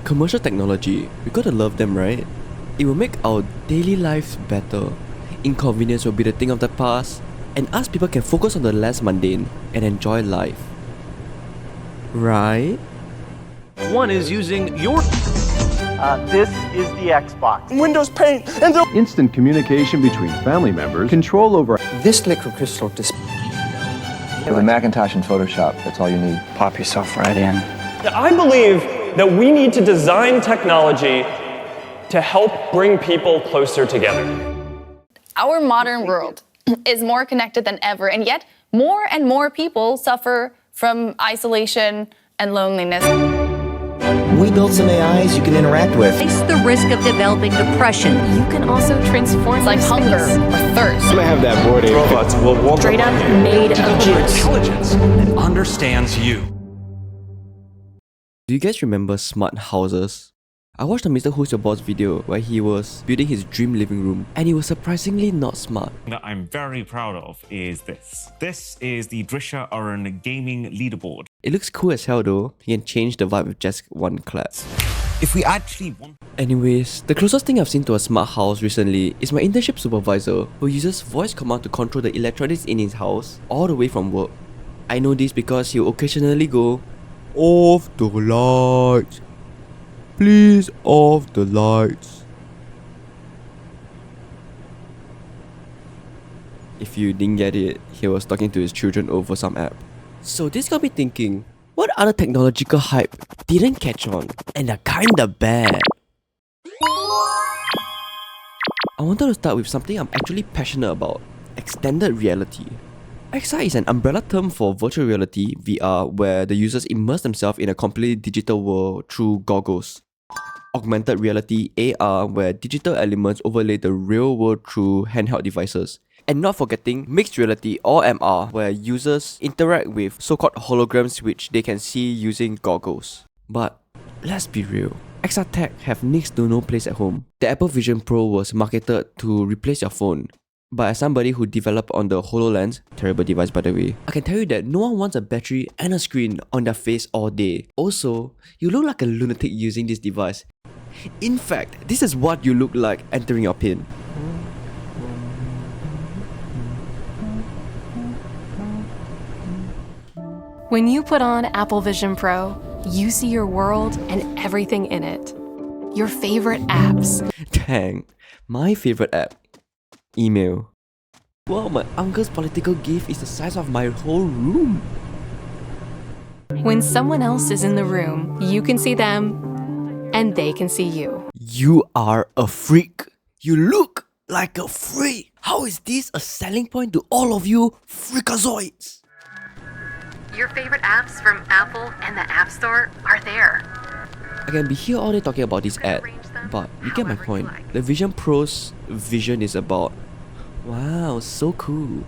Commercial technology, we gotta love them, right? It will make our daily lives better. Inconvenience will be the thing of the past, and us people can focus on the less mundane and enjoy life. Right? One is using your... This is the Xbox. Windows Paint and the instant communication between family members, control over this liquid crystal display. With a Macintosh and Photoshop, that's all you need. Pop yourself right in. I believe that we need to design technology to help bring people closer together. Our modern world is more connected than ever, and yet more and more people suffer from isolation and loneliness. We built some AIs you can interact with. It's the risk of developing depression. You can also transform like hunger or thirst. I'm gonna have that board ape. Robots will walk Straight up made of juice. Intelligence that understands you. Do you guys remember smart houses? I watched a Mrwhosetheboss video where he was building his dream living room, and it was surprisingly not smart. That I'm very proud of is this. This is the Drisha Arun gaming leaderboard. It looks cool as hell though. You can change the vibe with just one clap. If we actually want... Anyways, the closest thing I've seen to a smart house recently is my internship supervisor, who uses voice command to control the electronics in his house all the way from work. I know this because he'll occasionally go, "Off the lights. Please off the lights." If you didn't get it, he was talking to his children over some app. So this got me thinking, what other technological hype didn't catch on and are kinda bad? I wanted to start with something I'm actually passionate about, extended reality. XR is an umbrella term for virtual reality, VR, where the users immerse themselves in a completely digital world through goggles. Augmented reality, AR, where digital elements overlay the real world through handheld devices. And not forgetting mixed reality or MR, where users interact with so-called holograms which they can see using goggles. But let's be real, XR tech have next to no place at home. The Apple Vision Pro was marketed to replace your phone. But as somebody who developed on the HoloLens, terrible device by the way, I can tell you that no one wants a battery and a screen on their face all day. Also, you look like a lunatic using this device. In fact, this is what you look like entering your pin. When you put on Apple Vision Pro, you see your world and everything in it. Your favorite apps. Dang, my favorite app. Email. Wow, my uncle's political gift is the size of my whole room. When someone else is in the room, you can see them, and they can see you. You are a freak. You look like a freak. How is this a selling point to all of you freakazoids? Your favorite apps from Apple and the App Store are there. I can be here all day talking about this ad, but you get my point. The Vision Pro's vision is about, wow, so cool.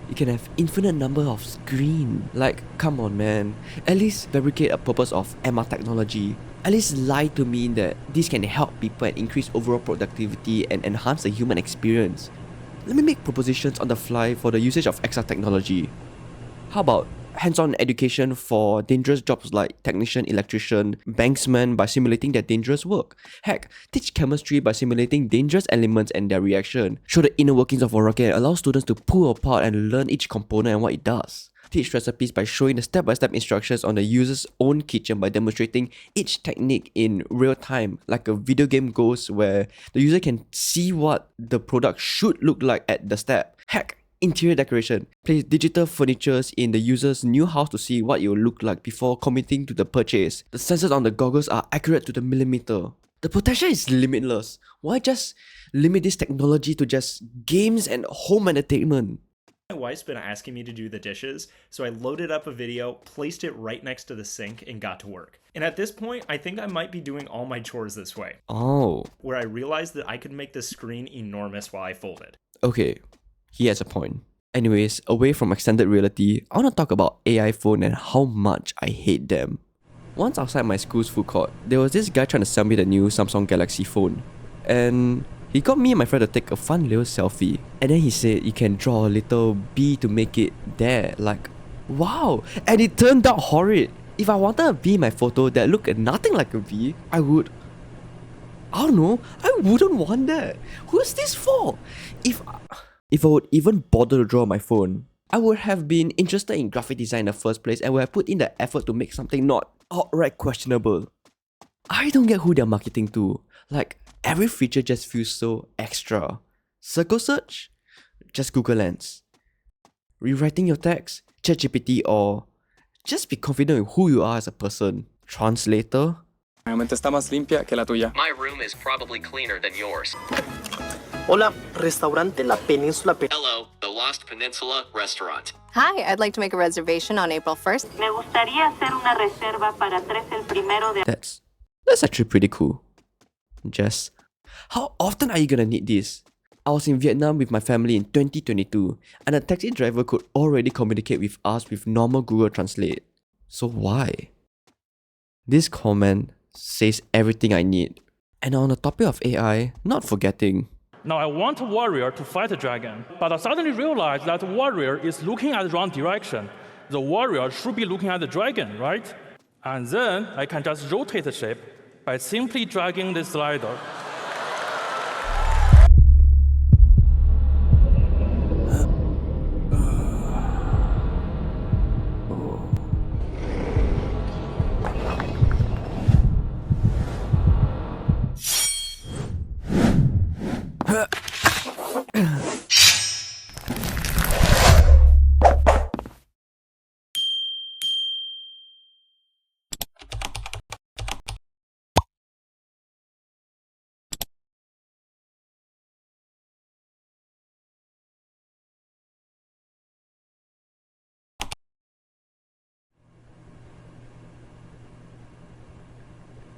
You can have infinite number of screen. Like, come on man. At least fabricate a purpose of MR technology. At least lie to me that this can help people and increase overall productivity and enhance the human experience. Let me make propositions on the fly for the usage of XR technology. How about hands-on education for dangerous jobs like technician, electrician, banksman by simulating their dangerous work. Heck, teach chemistry by simulating dangerous elements and their reaction. Show the inner workings of a rocket and allow students to pull apart and learn each component and what it does. Teach recipes by showing the step-by-step instructions on the user's own kitchen by demonstrating each technique in real time, like a video game goes where the user can see what the product should look like at the step. Heck, interior decoration. Place digital furnitures in the user's new house to see what it will look like before committing to the purchase. The sensors on the goggles are accurate to the millimeter. The potential is limitless. Why just limit this technology to just games and home entertainment? My wife's been asking me to do the dishes, so I loaded up a video, placed it right next to the sink, and got to work. And at this point, I think I might be doing all my chores this way. Oh. Where I realized that I could make the screen enormous while I folded. Okay, he has a point. Anyways, away from extended reality, I want to talk about AI phone and how much I hate them. Once outside my school's food court, there was this guy trying to sell me the new Samsung Galaxy phone. And he got me and my friend to take a fun little selfie. And then he said you can draw a little bee to make it there. Like, wow! And it turned out horrid. If I wanted a V in my photo that looked nothing like a V, I don't know, I wouldn't want that. Who's this for? If I would even bother to draw my phone, I would have been interested in graphic design in the first place and would have put in the effort to make something not outright questionable. I don't get who they're marketing to. Like, every feature just feels so extra. Circle search? Just Google Lens. Rewriting your text? ChatGPT, or just be confident with who you are as a person. Translator? My room is probably cleaner than yours. Hola, restaurante La Península. Hello, the Lost Peninsula Restaurant. Hi, I'd like to make a reservation on April 1st. Me gustaría hacer una reserva para 3 el primero de... That's actually pretty cool. Jess, how often are you gonna need this? I was in Vietnam with my family in 2022, and a taxi driver could already communicate with us with normal Google Translate. So why? This comment says everything I need. And on the topic of AI, not forgetting. Now I want a warrior to fight a dragon, but I suddenly realized that the warrior is looking at the wrong direction. The warrior should be looking at the dragon, right? And then I can just rotate the shape by simply dragging the slider.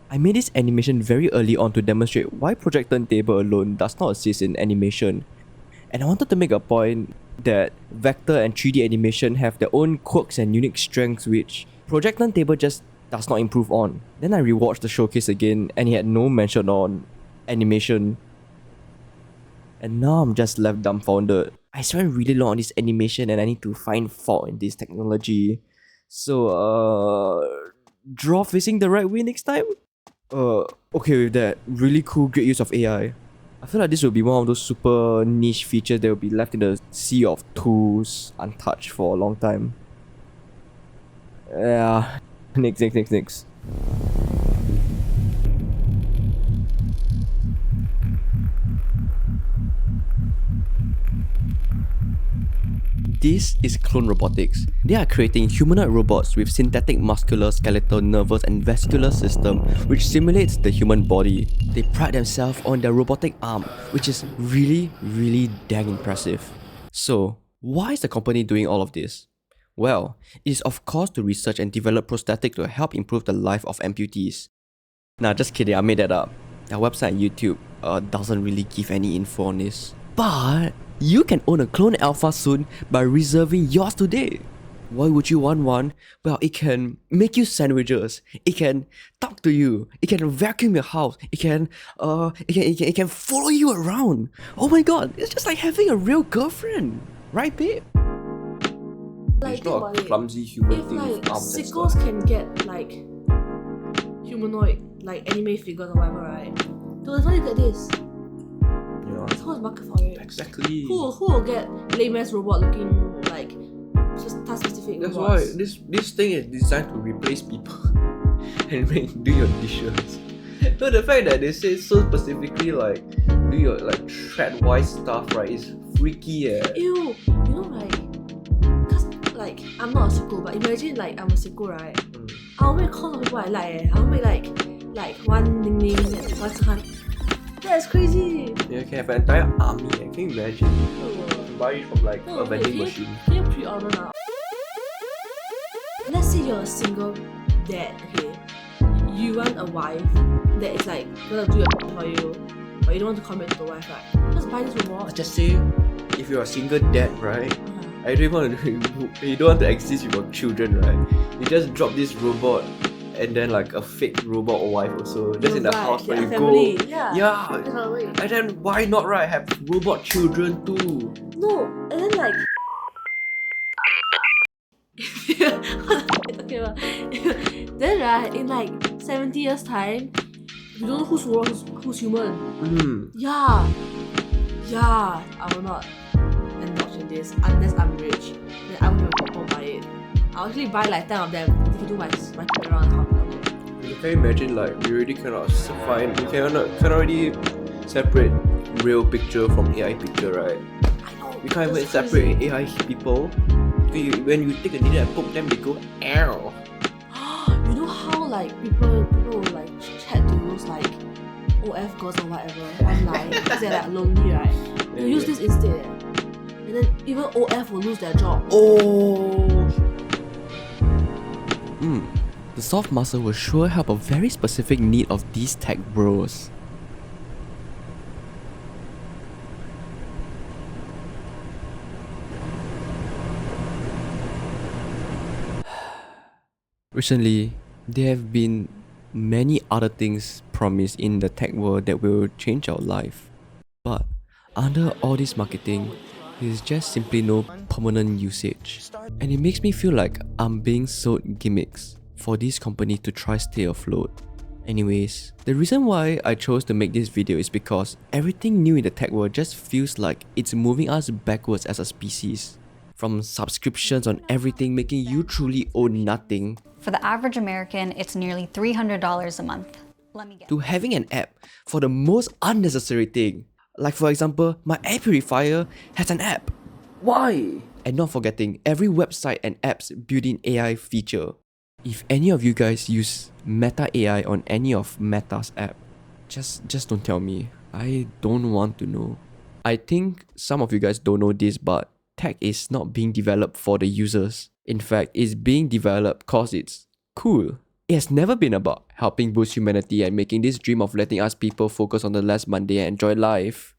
I made this animation very early on to demonstrate why Project Turntable alone does not assist in animation. And I wanted to make a point that vector and 3D animation have their own quirks and unique strengths which Project Turntable just does not improve on. Then I rewatched the showcase again and it had no mention on animation. And now I'm just left dumbfounded. I spent really long on this animation and I need to find fault in this technology. So draw facing the right way next time? Okay with that. Really cool, great use of AI. I feel like this will be one of those super niche features that will be left in the sea of tools untouched for a long time. Yeah. Next. This is Clone Robotics. They are creating humanoid robots with synthetic muscular, skeletal, nervous and vascular system which simulates the human body. They pride themselves on their robotic arm, which is really dang impressive. So, why is the company doing all of this? Well, it is of course to research and develop prosthetics to help improve the life of amputees. Nah, just kidding, I made that up. Their website and YouTube doesn't really give any info on this. But you can own a Clone Alpha soon by reserving yours today. Why would you want one? Well, it can make you sandwiches. It can talk to you. It can vacuum your house. It can follow you around. Oh my god, it's just like having a real girlfriend, right, babe? Like, it's not a clumsy human thing with arms and sickles stuff. can get like humanoid, like anime figures or whatever, right? So that's why you get this. Yeah. It's called market for it. Exactly. Who will get lame ass robot looking like just task specific That's robots? why this thing is designed to replace people and do your dishes. So the fact that they say so specifically like do your like thread-wise stuff, right, is freaky. Ew, you know right? Cause like I'm not a sicko, but imagine like I'm a sicko, right? I'll make calls of people I like. I'll make like one ning ning and one san. That's crazy. Yeah, you can have an entire army. Can you imagine? Buy it from like a vending machine. Can you pre-order now? Let's say you're a single dad, okay? You want a wife that is like gonna do your for you, but you don't want to commit to the wife, right? Just buy this robot. Let's just say if you're a single dad, right? I don't want to. You don't want to exist with your children, right? You just drop this robot. And then like a fake robot or wife also just in the house where you family. go. Yeah. And then why not, right? Have robot children too. No, and then like okay, well, Then right, in like 70 years time, we don't know who's robot, who's human. Yeah. I will not indulge in this unless I'm rich. Then I will buy it. I'll actually buy like 10 of them to do my around the house. You can imagine like we already cannot find, we cannot already separate real picture from AI picture, right? I know. We can't even separate AI people. When you take a needle and poke them, they go ow. You know how like people will like chat to those like OF girls or whatever online because they're like lonely, right? They'll use this instead. And then even OF will lose their job. The soft muscle will sure help a very specific need of these tech bros. Recently, there have been many other things promised in the tech world that will change our life. But under all this marketing, there is just simply no permanent usage. And it makes me feel like I'm being sold gimmicks for this company to try stay afloat. Anyways, the reason why I chose to make this video is because everything new in the tech world just feels like it's moving us backwards as a species. From subscriptions on everything making you truly own nothing, for the average American, it's nearly $300 a month. To having an app for the most unnecessary thing. Like for example, my air purifier has an app. Why? And not forgetting every website and app's built-in AI feature. If any of you guys use Meta AI on any of Meta's app, just don't tell me. I don't want to know. I think some of you guys don't know this, but tech is not being developed for the users. In fact, it's being developed cause it's cool. It has never been about helping boost humanity and making this dream of letting us people focus on the less mundane and enjoy life.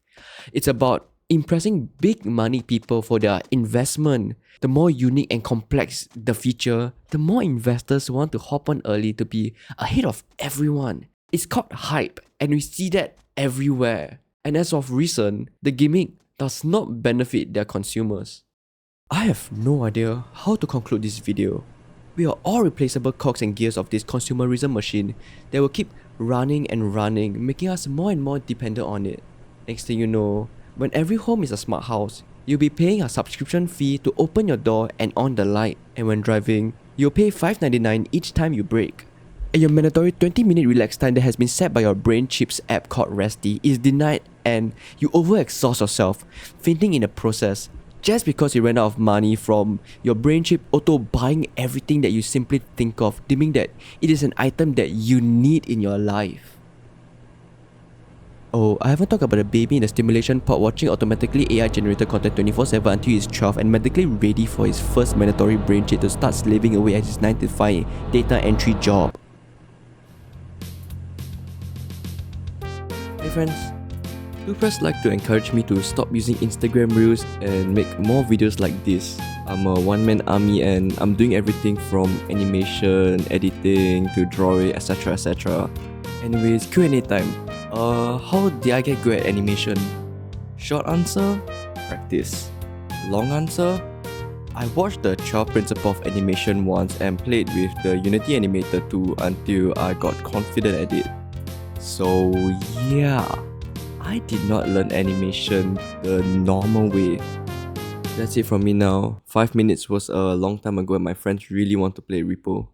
It's about impressing big money people for their investment. The more unique and complex the feature, the more investors want to hop on early to be ahead of everyone. It's called hype, and we see that everywhere. And as of recent, the gimmick does not benefit their consumers. I have no idea how to conclude this video. We are all replaceable cogs and gears of this consumerism machine that will keep running and running, making us more and more dependent on it. Next thing you know, when every home is a smart house, you'll be paying a subscription fee to open your door and on the light. And when driving, you'll pay $5.99 each time you brake. And your mandatory 20-minute relax time that has been set by your brain chip's app called Resty is denied, and you overexhaust yourself, fainting in the process, just because you ran out of money from your brain chip auto buying everything that you simply think of, deeming that it is an item that you need in your life. Oh, I haven't talked about the baby in the stimulation pod watching automatically AI generated content 24/7 until he's 12 and medically ready for his first mandatory brain chip to start slaving away at his 9 to 5 data entry job. Hey friends, do press like to encourage me to stop using Instagram Reels and make more videos like this. I'm a one-man army and I'm doing everything from animation, editing to drawing, etc, etc. Anyways, Q&A time. How did I get good at animation? Short answer, practice. Long answer, I watched the 12 Principles of Animation once and played with the Unity Animator 2 until I got confident at it. So yeah, I did not learn animation the normal way. That's it from me now. 5 minutes was a long time ago and my friends really want to play Repo.